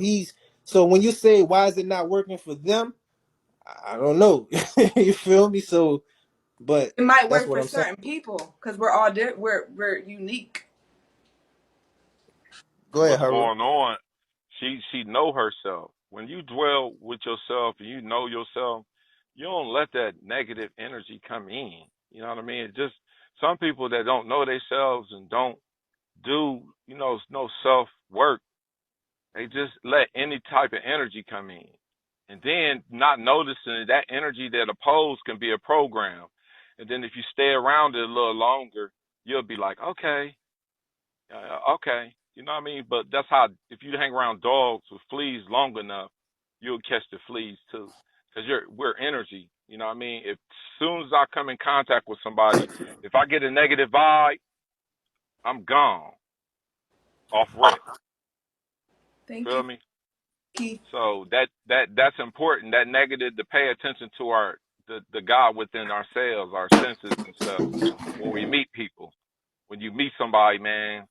when you say why is it not working for them, I don't know. You feel me? So, but It might that's work what for I'm saying. certain people because we're all we're unique. Go ahead, What's Harold. going on? She know herself. When you dwell with yourself and you know yourself, you don't let that negative energy come in. You know what I mean? It just some people that don't know themselves and don't do no self work, they just let any type of energy come in, and then not noticing that energy that oppose can be a program. And then if you stay around it a little longer, you'll be like, okay, okay, you know what I mean? But that's how, if you hang around dogs with fleas long enough, you'll catch the fleas too. Because we're energy, you know what I mean? If as soon as I come in contact with somebody, if I get a negative vibe, I'm gone off rip. Thank Feel you, me? Keith. So that's important. That negative, to pay attention to the God within ourselves, our senses and stuff. When we meet people, when you meet somebody, man,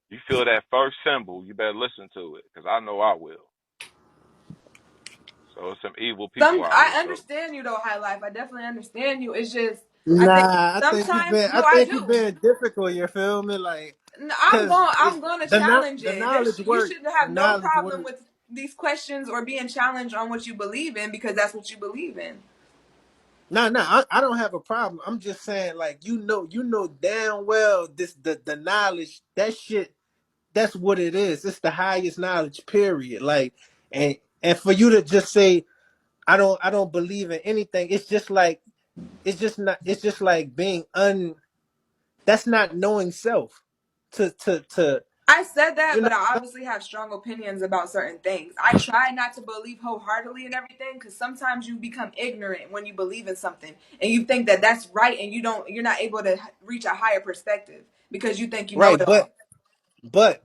you feel that first symbol, you better listen to it, because I know I will. So some evil people Some out here. I So understand you though, High Life. I definitely understand you. It's just I think Nah, sometimes I no, I think you do. being difficult. You feel me? Like, I'm cause going. it I'm going to challenge the it. There's knowledge you work. shouldn't The have no knowledge problem work. with these questions or being challenged on what you believe in because that's what you believe in. I don't have a problem. I'm just saying, like, you know damn well this the knowledge that shit. That's what it is. It's the highest knowledge. Period. Like, and for you to just say I don't believe in anything. It's just like it's just not. It's just like being un. That's not knowing self. To I said that, you know. but I obviously have strong opinions about certain things. I try not to believe wholeheartedly in everything because sometimes you become ignorant when you believe in something and you think that that's right, and you're not able to reach a higher perspective because you think you know Right, it all.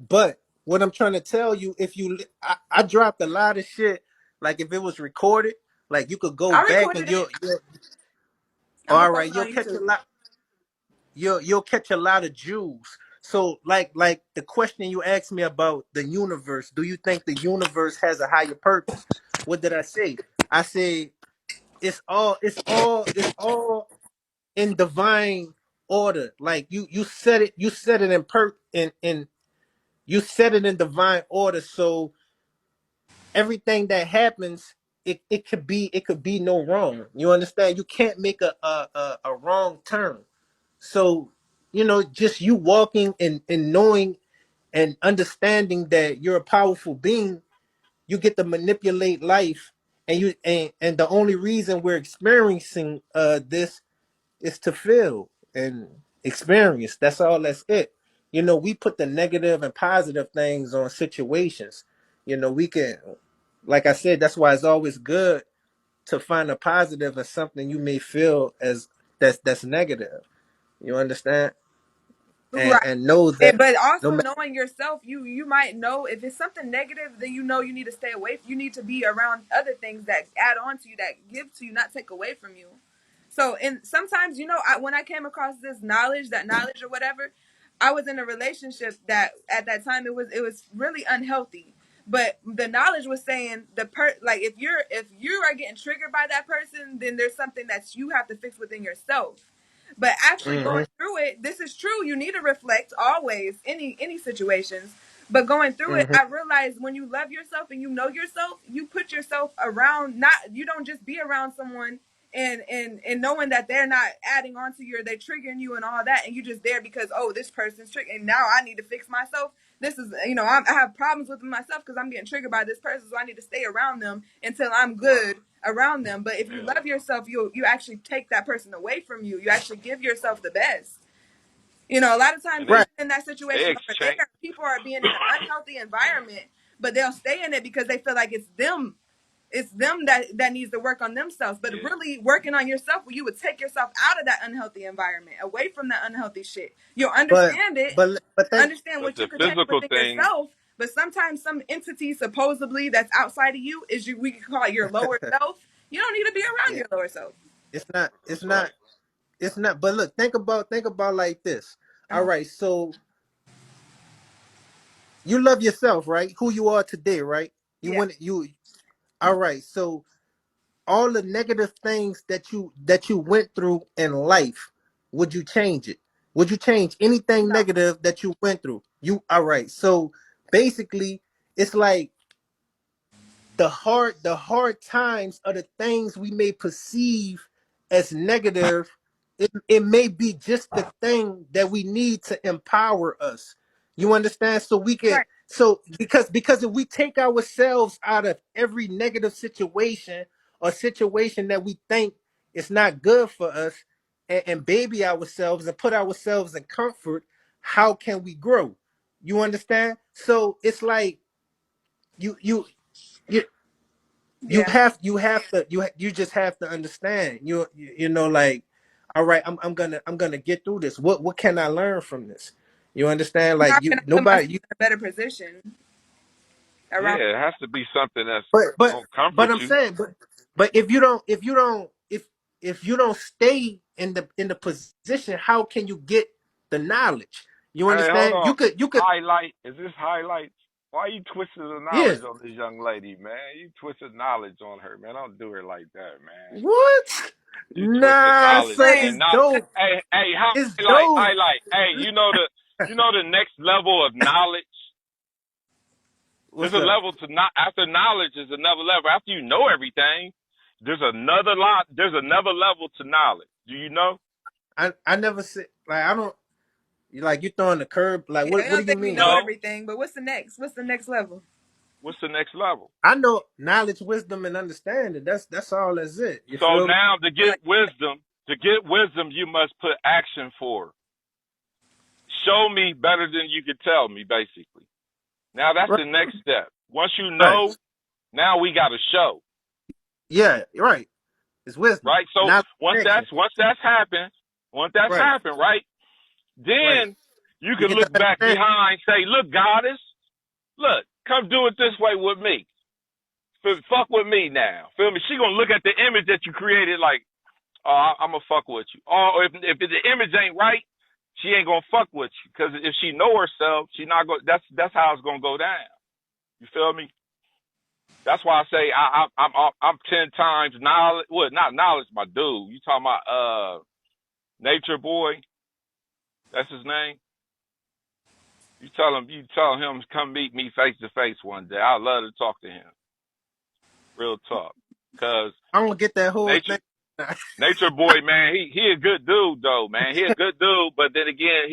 but what I'm trying to tell you, if you, I dropped a lot of shit. Like if it was recorded, like you could go I back and recorded it. you'll I'm gonna all post right, it you'll on catch a YouTube. lot. You'll catch a lot of Jews. So like the question you asked me about the universe, do you think the universe has a higher purpose? What did I say? I say it's all in divine order. Like you set it in you set it in divine order. So everything that happens, it could be no wrong. You understand? You can't make a wrong turn. So, you know, just you walking and knowing and understanding that you're a powerful being, you get to manipulate life, and the only reason we're experiencing this is to feel and experience. That's all. That's it. You know, we put the negative and positive things on situations. You know, we can, like I said, that's why it's always good to find a positive in something you may feel as that's negative. You understand? Right. And know that But no also matter. knowing yourself, you might know if it's something negative, then you know you need to stay away. You need to be around other things that add on to you, that give to you, not take away from you. So, and sometimes, when I came across this knowledge, that knowledge or whatever, I was in a relationship that at that time it was really unhealthy. But the knowledge was saying like if you are getting triggered by that person, then there's something that you have to fix within yourself. But actually Hmm. going through it, this is true. You need to reflect always, any situations. But going through it, Hmm. I realized when you love yourself and you know yourself, you put yourself around. Not you don't just be around someone and knowing that they're not adding on to you or they're triggering you and all that, and you just there because this person's triggering. And now I need to fix myself. This is I have problems with myself because I'm getting triggered by this person, so I need to stay around them until I'm right. good around them. But if you Yeah. love yourself, you actually take that person away from you. You actually give yourself the best. A lot of times, And even Right. in that they situation over exchange. there, people are being in an unhealthy environment, but they'll stay in it because they feel like it's them. It's them that needs to work on themselves. But Yeah. really working on yourself, where you would take yourself out of that unhealthy environment, away from that unhealthy shit. You'll But understand it, think understand But what you the could change physical within thing, yourself. But sometimes some entity supposedly that's outside of you is we could call it your lower self. You don't need to be around yeah, your lower self. it's not that's right. it's not. But look, think about like this. All Uh-huh. right, so you love yourself, right? Who you are today, right? You Yeah. want you. All right, so all the negative things that you went through in life, would you change it? Would you change anything No. negative that you went through? You all right? So basically, it's like the hard times are the things we may perceive as negative. It may be just the thing that we need to empower us. You understand? So we can Right. so because if we take ourselves out of every negative situation or situation that we think is not good for us, and baby ourselves and put ourselves in comfort, how can we grow? You understand? So it's like you you you Yeah. you just have to understand you know, like, all right, I'm gonna get through this. What can I learn from this? You understand? How Like can you I put myself nobody you in a better position around? Yeah, it has to be something that's but gonna comfort I'm you. saying, but if you don't stay in the position, how can you get the knowledge? You Hey, hold understand? on. You could Highlight. Is this highlights? Why you twisting the Yeah. knowledge on this young lady, man? You twisted knowledge on her, man. Don't do her like that, man. What? You twisted Nah, knowledge son, Explain. it's and not. dope. Hey, It's highlight, dope. highlight. Hey, you know the next level of knowledge. There's What's a up? level to not after knowledge is another level. After you know everything, there's another lot. There's another level to knowledge. Do you know? I never said like I don't like you throwing the curb. Like Yeah, I what do don't you think we mean? know Like No. everything, but what's the next? What's the next level? What's the next level? I know knowledge, wisdom, and understanding. That's all. That's it. You So feel me? now Or like, to get wisdom, you must put action for it. Show me better than you can tell me, basically. Now that's Right. the next step. Once you Right. know, now we got to show, Yeah. Right. It's wisdom, right? So not action. once that's Right. happened, right? Right. Then you You can get look the back understanding. behind, say, "Look, goddess, look, come do it this way with me. Fuck with me now. Feel me? She gonna look at the image that you created, like, oh, I'm gonna fuck with you. Or if the image ain't right, she ain't gonna fuck with you. Because if she know herself, she not going. That's how it's gonna go down. You feel me? That's why I say I'm 10 times knowledge. What? Not knowledge, my dude. You talking about Nature Boy? That's his name. You tell him come meet me face to face one day. I'd love to talk to him. Real talk. Cause I'm gonna get that whole Nature thing. Nature Boy, man, he a good dude though, man. He a good dude, but then again,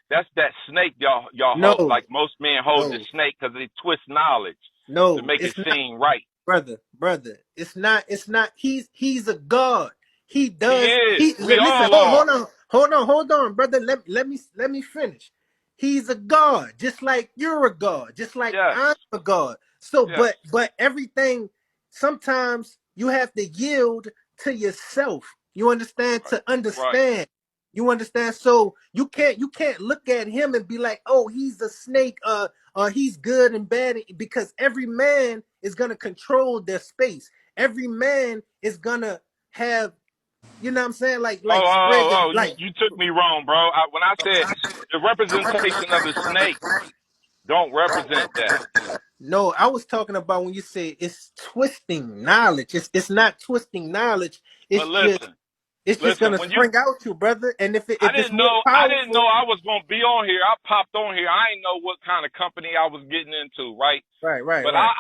that's that snake y'all hold. No. Like most men hold the No. snake because they twist knowledge to No. make it It's not. seem right. Brother, it's not he's a god. He He does is. We listen, all are. hold on, brother. Let me finish. He's a god, just like you're a god, just like Yes. I'm a god. So Yes. but everything, sometimes you have to yield to yourself. You understand? Right. To Right. understand. You understand? So you can't look at him and be like, oh, he's a snake, he's good and bad, because every man is gonna control their space. Every man is gonna have, you know what I'm saying, like spread the like. You took me wrong, bro. When I said the representation of the snake, don't represent that. No, I was talking about when you say it's twisting knowledge. It's not twisting knowledge. But It's just it's just listen. gonna spring out you, brother. And if it's more I didn't know powerful, I was gonna be on here. I popped on here. I didn't know what kind of company I was getting into, right? right, right, But right,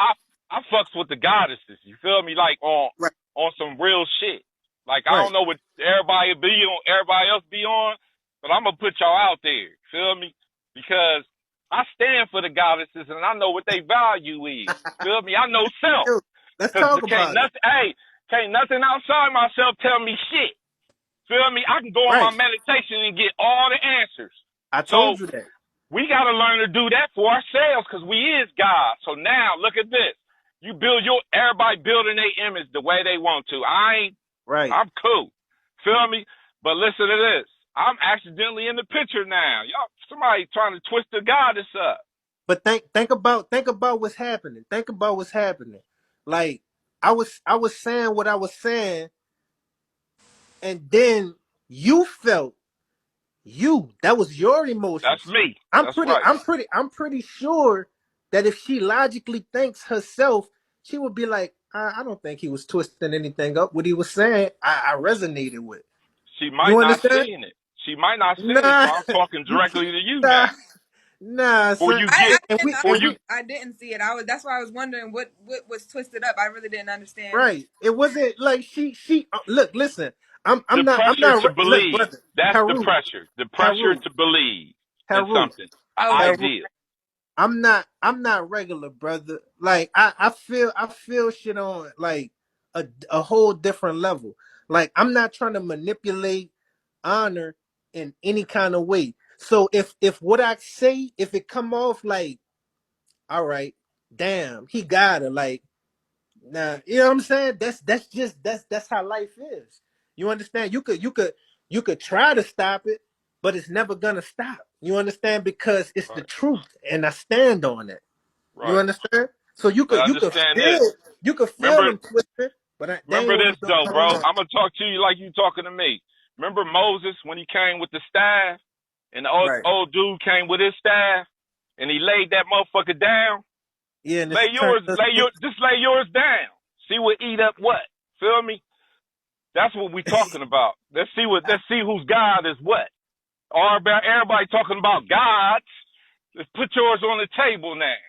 I fucks with the goddesses. You feel me? Like right, on some real shit. Like I right. don't know what everybody else be on, but I'm gonna put y'all out there. Feel me? Because I stand for the goddesses and I know what they value is. Feel me? I know self. Yo, let's Cause talk about it. can't nothing outside myself tell me shit. Feel me? I can go on my Right. meditation and get all the answers. I So told you that. we got to learn to do that for ourselves because we is God. So now look at this. You build everybody building their image the way they want to. Right. I'm cool. Feel me? But listen to this. I'm accidentally in the picture now. Y'all, somebody trying to twist the goddess up. But think about what's happening. Think about what's happening. Like I was saying what I was saying, and then you felt that was your That's emotions. me. I'm That's pretty right. I'm pretty I'm pretty sure that if she logically thinks herself, she would be like, I don't think he was twisting anything up. What he was saying, I resonated with. She might You not understand? seen it. She might not seen it. So Nah, I'm talking you can't. directly to you Nah, now. nah, For son. you I get, And didn't we know. for and you, we I didn't see it. That's why I was wondering what was twisted up. I really didn't understand. Right. It wasn't like she look, listen. I'm the I'm not I'm pressure not to look, believe. brother. That's the Haru, pressure. The pressure Haru, to believe in Haru, something, an Okay. Haru. idea. I'm not regular, brother. Like I feel shit on like a whole different level. Like I'm not trying to manipulate honor in any kind of way. So if what I say, if it come off like, all right, damn, he got her, like, nah, you know what I'm saying? That's just that's how life is. You understand? You could try to stop it, but it's never gonna stop. You understand? Because it's the Right, truth, and I stand on it. You right. understand? So you But could you could understand this. feel you could feel Remember, them twisting, but they ain't remember want this to though, come bro. on. I'm gonna talk to you like you talking to me. Remember Moses when he came with the staff, and the Right. old dude came with his staff, and he laid that motherfucker down. Yeah, and Lay it's turned yours, us just lay yours down. See what eat up what. Feel me? That's what we talking about. Let's see whose God is what. Everybody talking about gods. Let's put yours on the table now.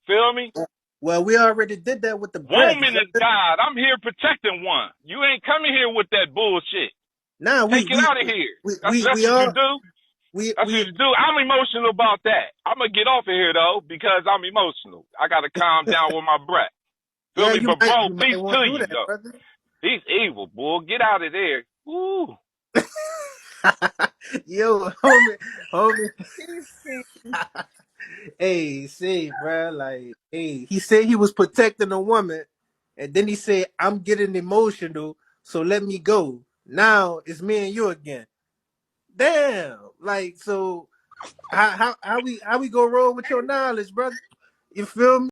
Feel me? well, we already did that with the bread, Woman is brother. God. I'm here protecting one. You ain't coming here with that bullshit. Nah, Take it out of here. That's we what you all do. That's what we you do. I'm emotional about that. I'm gonna get off of here though because I'm emotional. I gotta calm down with my breath. Feel yeah, me? But bro, you might peace want to to do you that, though. brother. He's evil, boy. Get out of there. Ooh. Yo, homie, Peace. hey, see, bro, like, hey, he said he was protecting a woman, and then he said, "I'm getting emotional, so let me go." Now it's me and you again. Damn, like, so how we go roll with your knowledge, brother? You feel me?